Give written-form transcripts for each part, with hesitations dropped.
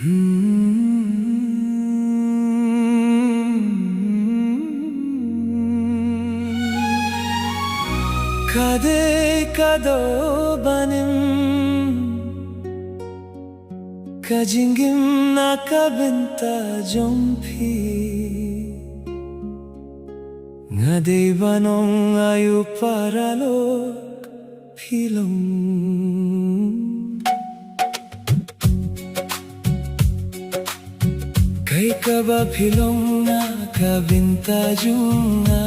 Kade kado banim Kajingim nakabenta jompi Ngade banong ayu paralok pilong Kay kaba pilong nakabenta junga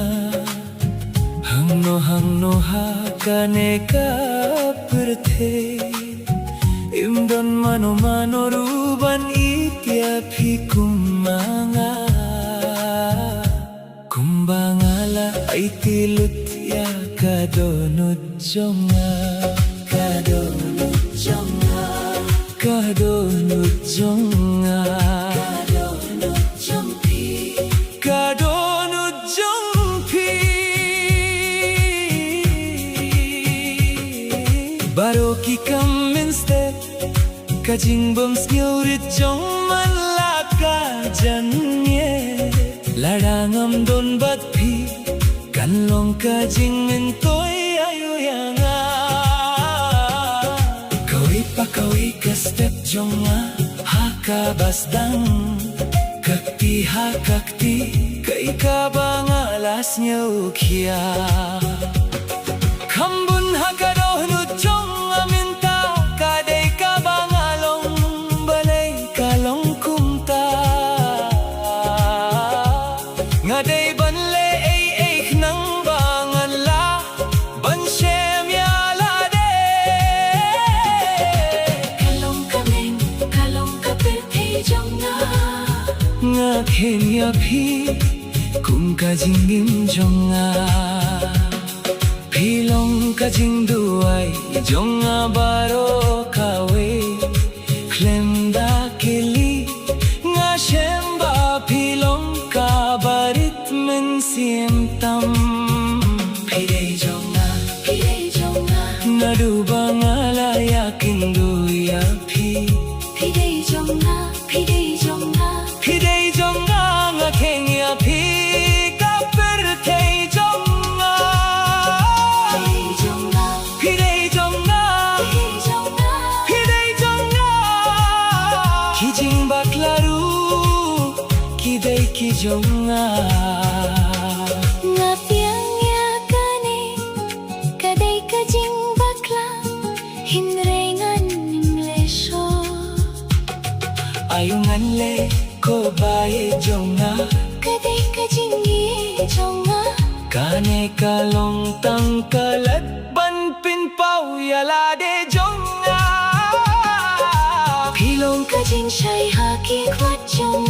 Hangno ha kane ka perthe Imdon mano ruban itya pikumanga Kumbangala ay tilutya kadonut jonga Kadonut jonga Kadonut jonga Kadonut jompi Kadonut jompi Baro ki kam instead Kajing bum snyorit jong man laka janye Ladangam don bat phi Kanlong kajing min toy ayuyanga Kawi ka step jonga Haka basdang Kakti ha kakti Kay ka bangalas niya ukya Kambun ha kadonut jong aminta Kaday ka bangalong balay kalong kumta Ngaday banle ay nang banganla Banshem yalade Kalong kaming, kalong kapit jonga Nga kenya phi kum kajingim jonga Pilong kajing duay jonga baro kawe Klemda kili nga shemba pilong kabarit men siemtam Pidey jonga Naduba ngala yakin duya pi Pidey jonga Pidey jonga nga kenya pi kaperte jonga Pidey jonga Kijing baklaru Kidey ki jonga Nga piang yakane Kaday kajing bakla Hinrengan nimlesyo Ayungan le ko baye jonga Kaday kajing jonga Kane kalong tangkalat ban pinpaw yalade jonga Pilong kajing shay haki kwat jonga